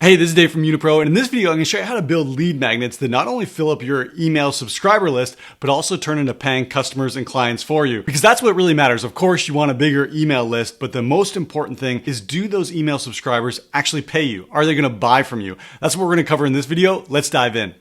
Hey, this is Dave from Unipro, and in this video, I'm going to show you how to build lead magnets that not only fill up your email subscriber list, but also turn into paying customers and clients for you. Because that's what really matters. Of course, you want a bigger email list, but the most important thing is, do those email subscribers actually pay you? Are they going to buy from you? That's what we're going to cover in this video. Let's dive in.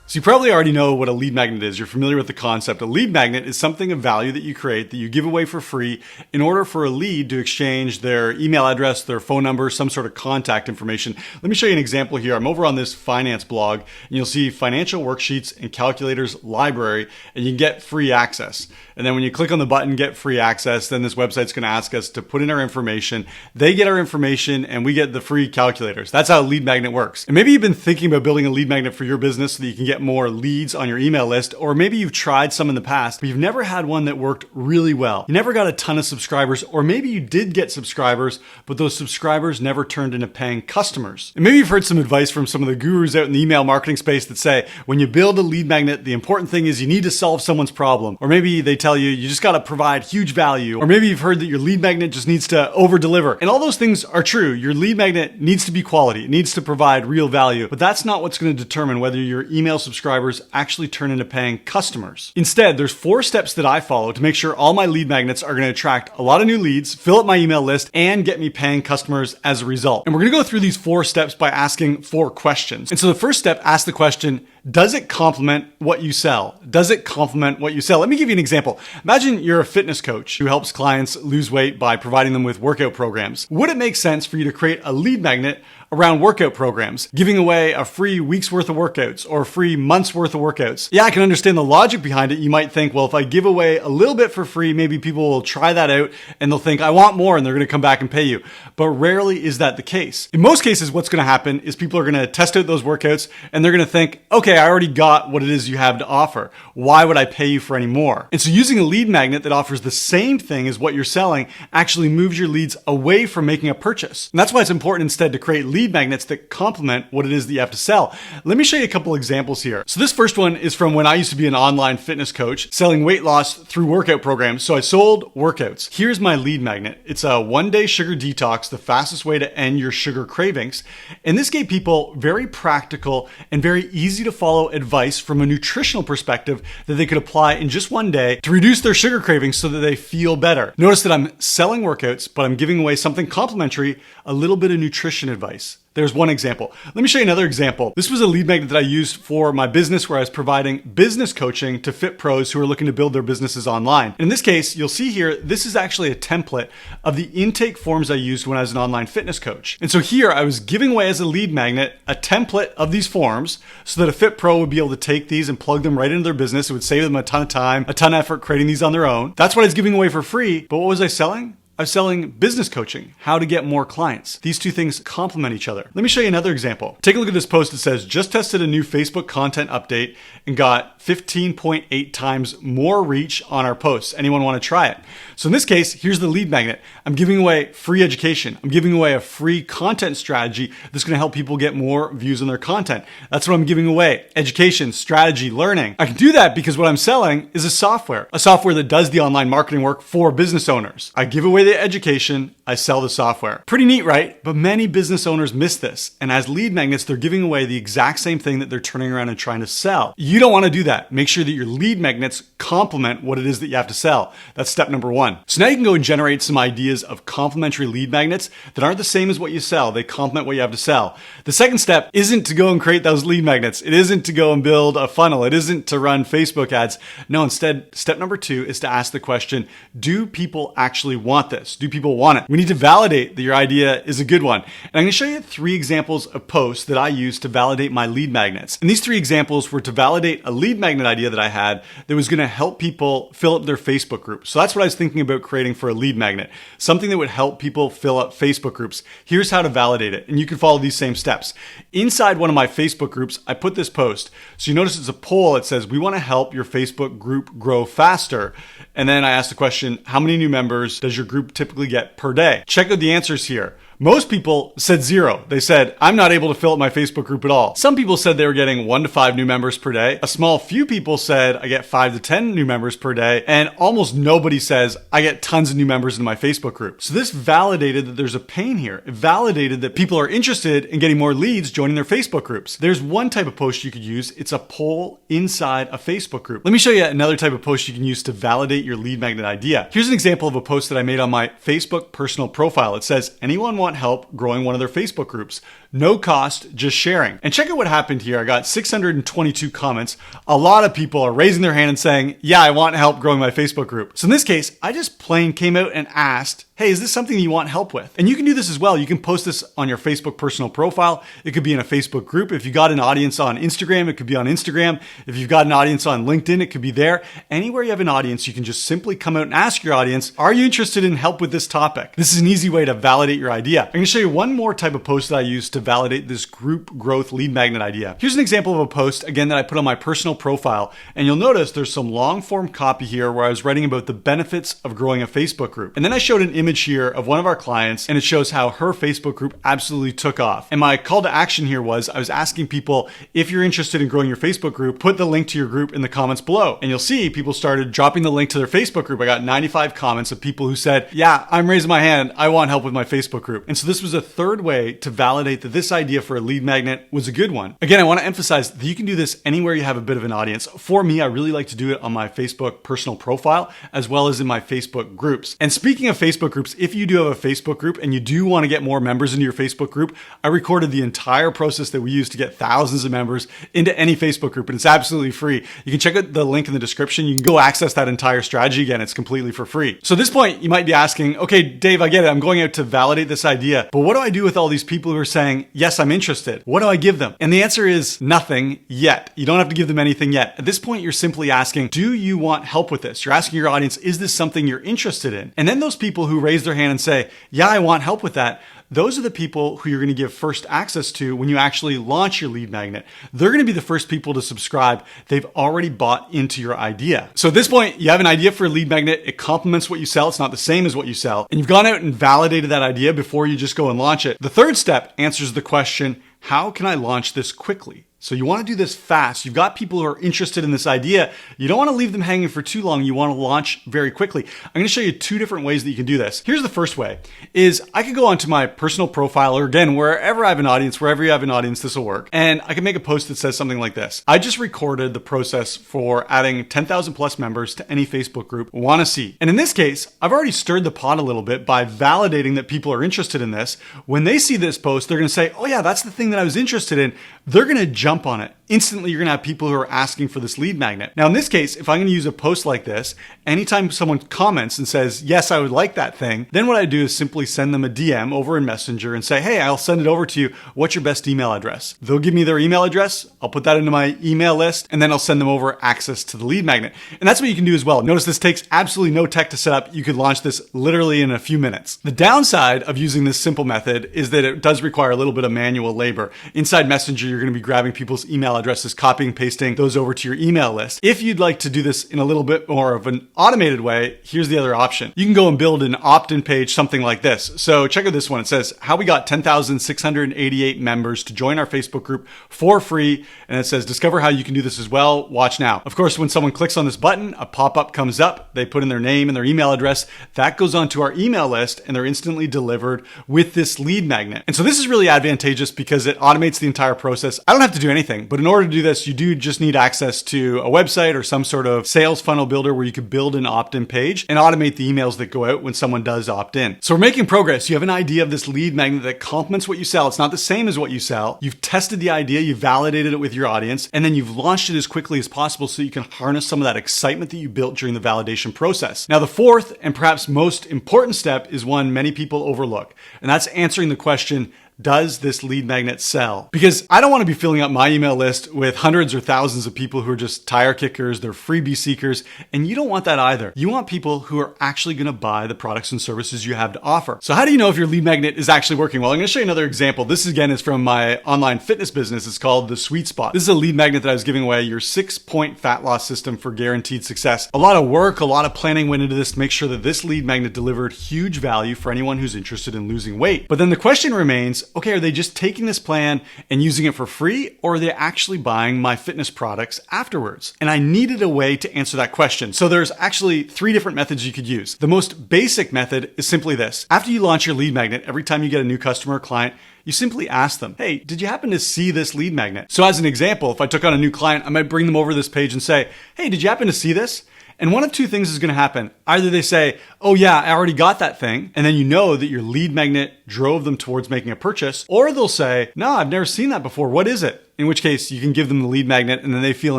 So you probably already know what a lead magnet is. You're familiar with the concept. A lead magnet is something of value that you create, that you give away for free in order for a lead to exchange their email address, their phone number, some sort of contact information. Let me show you an example here. I'm over on this finance blog, and you'll see financial worksheets and calculators library, and you can get free access. And then when you click on the button, get free access, then this website's going to ask us to put in our information. They get our information, and we get the free calculators. That's how a lead magnet works. And maybe you've been thinking about building a lead magnet for your business so that you can get more leads on your email list, or maybe you've tried some in the past, but you've never had one that worked really well. You never got a ton of subscribers, or maybe you did get subscribers, but those subscribers never turned into paying customers. And maybe you've heard some advice from some of the gurus out in the email marketing space that say, when you build a lead magnet, the important thing is you need to solve someone's problem. Or maybe they tell you, you just got to provide huge value. Or maybe you've heard that your lead magnet just needs to over deliver. And all those things are true. Your lead magnet needs to be quality. It needs to provide real value, but that's not what's going to determine whether your email subscribers actually turn into paying customers. Instead, there's 4 steps that I follow to make sure all my lead magnets are going to attract a lot of new leads, fill up my email list, and get me paying customers as a result. And we're going to go through these 4 steps by asking 4 questions. And so the first step, ask the question, does it complement what you sell? Does it complement what you sell? Let me give you an example. Imagine you're a fitness coach who helps clients lose weight by providing them with workout programs. Would it make sense for you to create a lead magnet around workout programs, giving away a free week's worth of workouts or a free month's worth of workouts? Yeah, I can understand the logic behind it. You might think, well, if I give away a little bit for free, maybe people will try that out and they'll think, I want more, and they're going to come back and pay you. But rarely is that the case. In most cases, what's going to happen is people are going to test out those workouts and they're going to think, okay, I already got what it is you have to offer. Why would I pay you for any more? And so using a lead magnet that offers the same thing as what you're selling actually moves your leads away from making a purchase. And that's why it's important instead to create lead magnets that complement what it is that you have to sell. Let me show you a couple examples here. So this first one is from when I used to be an online fitness coach selling weight loss through workout programs. So I sold workouts. Here's my lead magnet. It's a 1-day sugar detox, the fastest way to end your sugar cravings. And this gave people very practical and very easy to follow advice from a nutritional perspective that they could apply in just 1 day to reduce their sugar cravings so that they feel better. Notice that I'm selling workouts, but I'm giving away something complimentary, a little bit of nutrition advice. There's one example. Let me show you another example. This was a lead magnet that I used for my business where I was providing business coaching to fit pros who are looking to build their businesses online. In this case, you'll see here, this is actually a template of the intake forms I used when I was an online fitness coach. And so here I was giving away as a lead magnet a template of these forms so that a fit pro would be able to take these and plug them right into their business. It would save them a ton of time, a ton of effort creating these on their own. That's what I was giving away for free. But what was I selling? I was selling business coaching, how to get more clients. These two things complement each other. Let me show you another example. Take a look at this post. It says, just tested a new Facebook content update and got 15.8 times more reach on our posts. Anyone want to try it? So in this case, here's the lead magnet. I'm giving away free education. I'm giving away a free content strategy that's going to help people get more views on their content. That's what I'm giving away. Education, strategy, learning. I can do that because what I'm selling is a software that does the online marketing work for business owners. I give away the education, I sell the software. Pretty neat, right? But many business owners miss this. And as lead magnets, they're giving away the exact same thing that they're turning around and trying to sell. You don't want to do that. Make sure that your lead magnets complement what it is that you have to sell. That's step number 1. So now you can go and generate some ideas of complementary lead magnets that aren't the same as what you sell. They complement what you have to sell. The second step isn't to go and create those lead magnets. It isn't to go and build a funnel. It isn't to run Facebook ads. No, instead, step number 2 is to ask the question, do people actually want this? Do people want it? We need to validate that your idea is a good one. And I'm going to show you 3 examples of posts that I use to validate my lead magnets. And these 3 examples were to validate a lead magnet idea that I had that was going to help people fill up their Facebook group. So that's what I was thinking about creating for a lead magnet. Something that would help people fill up Facebook groups. Here's how to validate it. And you can follow these same steps. Inside one of my Facebook groups, I put this post. So you notice it's a poll. It says, we want to help your Facebook group grow faster. And then I asked the question, how many new members does your group typically get per day? Check out the answers here. Most people said 0. They said, I'm not able to fill up my Facebook group at all. Some people said they were getting 1 to 5 new members per day. A small few people said, I get 5 to 10 new members per day. And almost nobody says, I get tons of new members in my Facebook group. So this validated that there's a pain here. It validated that people are interested in getting more leads joining their Facebook groups. There's one type of post you could use. It's a poll inside a Facebook group. Let me show you another type of post you can use to validate your lead magnet idea. Here's an example of a post that I made on my Facebook personal profile. It says, anyone want help growing one of their Facebook groups? No cost, just sharing. And check out what happened here. I got 622 comments. A lot of people are raising their hand and saying, yeah, I want help growing my Facebook group. So in this case, I just plain came out and asked, hey, is this something you want help with? And you can do this as well. You can post this on your Facebook personal profile. It could be in a Facebook group. If you got an audience on Instagram, it could be on Instagram. If you've got an audience on LinkedIn, it could be there. Anywhere you have an audience, you can just simply come out and ask your audience, are you interested in help with this topic? This is an easy way to validate your idea. I'm going to show you one more type of post that I use to validate this group growth lead magnet idea. Here's an example of a post, again, that I put on my personal profile. And you'll notice there's some long form copy here where I was writing about the benefits of growing a Facebook group. And then I showed an image here of one of our clients, and it shows how her Facebook group absolutely took off. And my call to action here was I was asking people, if you're interested in growing your Facebook group, put the link to your group in the comments below. And you'll see people started dropping the link to their Facebook group. I got 95 comments of people who said, yeah, I'm raising my hand. I want help with my Facebook group. And so this was a third way to validate that this idea for a lead magnet was a good one. Again, I want to emphasize that you can do this anywhere you have a bit of an audience. For me, I really like to do it on my Facebook personal profile as well as in my Facebook groups. And speaking of Facebook groups, if you do have a Facebook group and you do want to get more members into your Facebook group, I recorded the entire process that we use to get thousands of members into any Facebook group, and it's absolutely free. You can check out the link in the description. You can go access that entire strategy. Again, it's completely for free. So at this point, you might be asking, okay, Dave, I get it. I'm going out to validate this idea, but what do I do with all these people who are saying, yes, I'm interested? What do I give them? And the answer is nothing yet. You don't have to give them anything yet. At this point, you're simply asking, do you want help with this? You're asking your audience, is this something you're interested in? And then those people who raise their hand and say, yeah, I want help with that, those are the people who you're going to give first access to when you actually launch your lead magnet. They're going to be the first people to subscribe. They've already bought into your idea. So at this point, you have an idea for a lead magnet. It complements what you sell. It's not the same as what you sell. And you've gone out and validated that idea before you just go and launch it. The third step answers the question, how can I launch this quickly? So you want to do this fast. You've got people who are interested in this idea. You don't want to leave them hanging for too long. You want to launch very quickly. I'm going to show you 2 different ways that you can do this. Here's the first way is I could go onto my personal profile, or again, wherever I have an audience, wherever you have an audience, this will work. And I can make a post that says something like this. I just recorded the process for adding 10,000 plus members to any Facebook group. Want to see. And in this case, I've already stirred the pot a little bit by validating that people are interested in this. When they see this post, they're going to say, oh yeah, that's the thing that I was interested in. They're going to jump on it. Instantly, you're going to have people who are asking for this lead magnet. Now, in this case, if I'm going to use a post like this, anytime someone comments and says, yes, I would like that thing, then what I do is simply send them a DM over in Messenger and say, hey, I'll send it over to you. What's your best email address? They'll give me their email address. I'll put that into my email list, and then I'll send them over access to the lead magnet. And that's what you can do as well. Notice this takes absolutely no tech to set up. You could launch this literally in a few minutes. The downside of using this simple method is that it does require a little bit of manual labor. Inside Messenger, you're going to be grabbing people's email addresses, copying, pasting those over to your email list. If you'd like to do this in a little bit more of an automated way, here's the other option. You can go and build an opt-in page, something like this. So check out this one. It says, how we got 10,688 members to join our Facebook group for free. And it says, discover how you can do this as well. Watch now. Of course, when someone clicks on this button, a pop-up comes up. They put in their name and their email address. That goes onto our email list, and they're instantly delivered with this lead magnet. And so this is really advantageous because it automates the entire process. I don't have to do anything, but in order to do this, you do just need access to a website or some sort of sales funnel builder where you could build an opt-in page and automate the emails that go out when someone does opt in. So we're making progress. You have an idea of this lead magnet that complements what you sell. It's not the same as what you sell. You've tested the idea, you've validated it with your audience, and then you've launched it as quickly as possible so you can harness some of that excitement that you built during the validation process. Now, the fourth and perhaps most important step is one many people overlook, and that's answering the question, does this lead magnet sell? Because I don't want to be filling up my email list with hundreds or thousands of people who are just tire kickers, they're freebie seekers, and you don't want that either. You want people who are actually going to buy the products and services you have to offer. So how do you know if your lead magnet is actually working? Well, I'm going to show you another example. This again is from my online fitness business. It's called The Sweet Spot. This is a lead magnet that I was giving away, your 6-point fat loss system for guaranteed success. A lot of work, a lot of planning went into this to make sure that this lead magnet delivered huge value for anyone who's interested in losing weight. But then the question remains, okay, are they just taking this plan and using it for free, or are they actually buying my fitness products afterwards? And I needed a way to answer that question. So there's actually 3 different methods you could use. The most basic method is simply this. After you launch your lead magnet, every time you get a new customer or client, you simply ask them, hey, did you happen to see this lead magnet? So as an example, if I took on a new client, I might bring them over to this page and say, hey, did you happen to see this? And one of 2 things is going to happen. Either they say, oh yeah, I already got that thing. And then you know that your lead magnet drove them towards making a purchase. Or they'll say, no, I've never seen that before. What is it? In which case you can give them the lead magnet and then they feel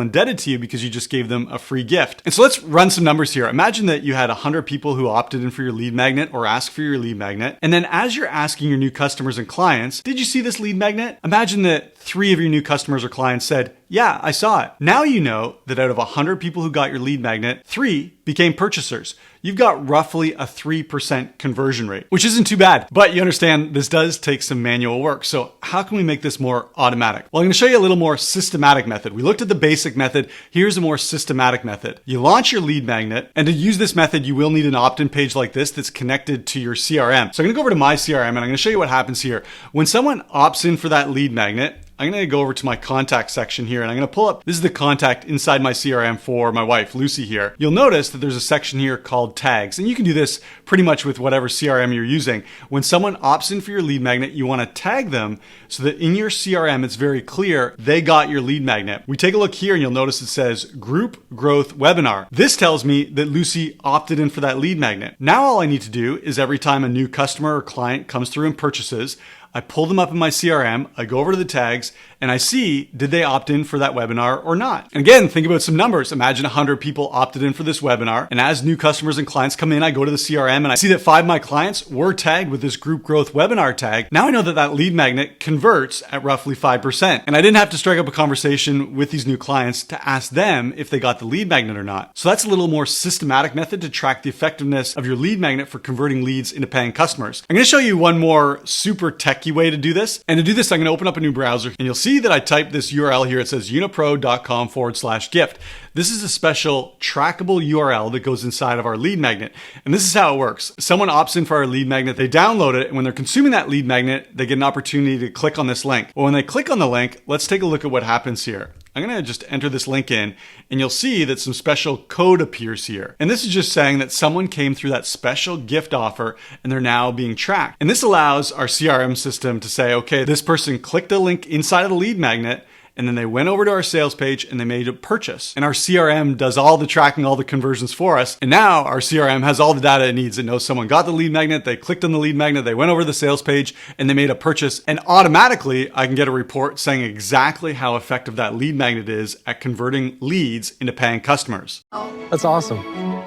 indebted to you because you just gave them a free gift. And so let's run some numbers here. Imagine that you had 100 people who opted in for your lead magnet or asked for your lead magnet. And then as you're asking your new customers and clients, did you see this lead magnet? Imagine that 3 of your new customers or clients said, yeah, I saw it. Now you know that out of 100 people who got your lead magnet, 3 became purchasers. You've got roughly a 3% conversion rate, which isn't too bad. But you understand this does take some manual work. So how can we make this more automatic? Well, I'm going to show you a little more systematic method. We looked at the basic method. Here's a more systematic method. You launch your lead magnet, and to use this method, you will need an opt-in page like this that's connected to your CRM. So I'm going to go over to my CRM and I'm going to show you what happens here. When someone opts in for that lead magnet, I'm going to go over to my contact section here and I'm going to pull up, this is the contact inside my CRM for my wife, Lucy here. You'll notice that there's a section here called tags, and you can do this pretty much with whatever CRM you're using. When someone opts in for your lead magnet, you want to tag them so that in your CRM, it's very clear they got your lead magnet. We take a look here and you'll notice it says Group Growth Webinar. This tells me that Lucy opted in for that lead magnet. Now all I need to do is every time a new customer or client comes through and purchases, I pull them up in my CRM, I go over to the tags, and I see, did they opt in for that webinar or not? And again, think about some numbers. Imagine 100 people opted in for this webinar, and as new customers and clients come in, I go to the CRM and I see that 5 of my clients were tagged with this Group Growth Webinar tag. Now I know that that lead magnet converts at roughly 5%. And I didn't have to strike up a conversation with these new clients to ask them if they got the lead magnet or not. So that's a little more systematic method to track the effectiveness of your lead magnet for converting leads into paying customers. I'm going to show you one more super techy way to do this. And to do this, I'm going to open up a new browser and you'll see that I typed this URL here. It says unipro.com/gift. This is a special trackable URL that goes inside of our lead magnet. And this is how it works. Someone opts in for our lead magnet, they download it, and when they're consuming that lead magnet, they get an opportunity to click on this link. Well, when they click on the link, let's take a look at what happens here. I'm going to just enter this link in and you'll see that some special code appears here. And this is just saying that someone came through that special gift offer and they're now being tracked. And this allows our CRM system to say, okay, this person clicked a link inside of the lead magnet and then they went over to our sales page and they made a purchase. And our CRM does all the tracking, all the conversions for us. And now our CRM has all the data it needs. It knows someone got the lead magnet, they clicked on the lead magnet, they went over to the sales page and they made a purchase. And automatically I can get a report saying exactly how effective that lead magnet is at converting leads into paying customers. That's awesome.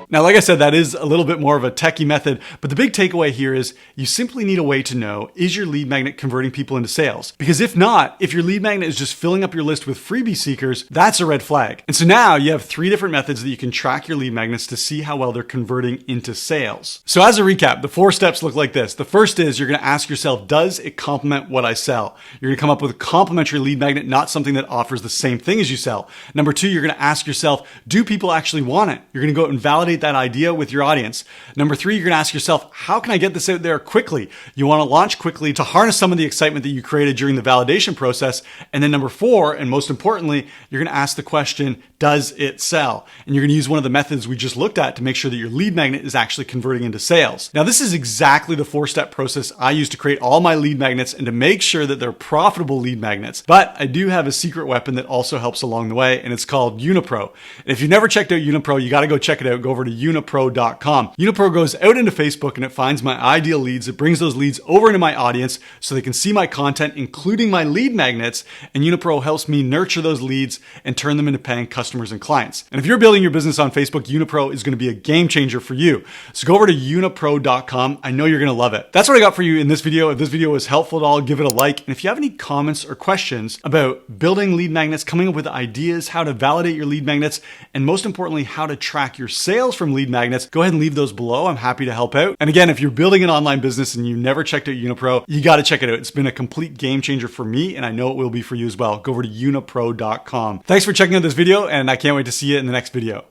Now, like I said, that is a little bit more of a techie method, but the big takeaway here is you simply need a way to know, is your lead magnet converting people into sales? Because if not, if your lead magnet is just filling up your list with freebie seekers, that's a red flag. And so now you have 3 different methods that you can track your lead magnets to see how well they're converting into sales. So as a recap, the 4 steps look like this. The first is you're going to ask yourself, does it complement what I sell? You're going to come up with a complementary lead magnet, not something that offers the same thing as you sell. Number 2, you're going to ask yourself, do people actually want it? You're going to go out and validate that idea with your audience. Number 3, you're going to ask yourself, how can I get this out there quickly? You want to launch quickly to harness some of the excitement that you created during the validation process. And then number 4, and most importantly, you're going to ask the question, does it sell? And you're going to use one of the methods we just looked at to make sure that your lead magnet is actually converting into sales. Now, this is exactly the 4-step process I use to create all my lead magnets and to make sure that they're profitable lead magnets. But I do have a secret weapon that also helps along the way, and it's called Unipro. And if you've never checked out Unipro, you got to go check it out. Go over to unipro.com. Unipro goes out into Facebook and it finds my ideal leads. It brings those leads over into my audience so they can see my content, including my lead magnets. And Unipro helps helps me nurture those leads and turn them into paying customers and clients. And if you're building your business on Facebook, Unipro is going to be a game changer for you. So go over to unipro.com. I know you're going to love it. That's what I got for you in this video. If this video was helpful at all, give it a like. And if you have any comments or questions about building lead magnets, coming up with ideas, how to validate your lead magnets, and most importantly, how to track your sales from lead magnets, go ahead and leave those below. I'm happy to help out. And again, if you're building an online business and you never checked out Unipro, you got to check it out. It's been a complete game changer for me, and I know it will be for you as well. Go over to unipro.com. Thanks for checking out this video, and I can't wait to see you in the next video.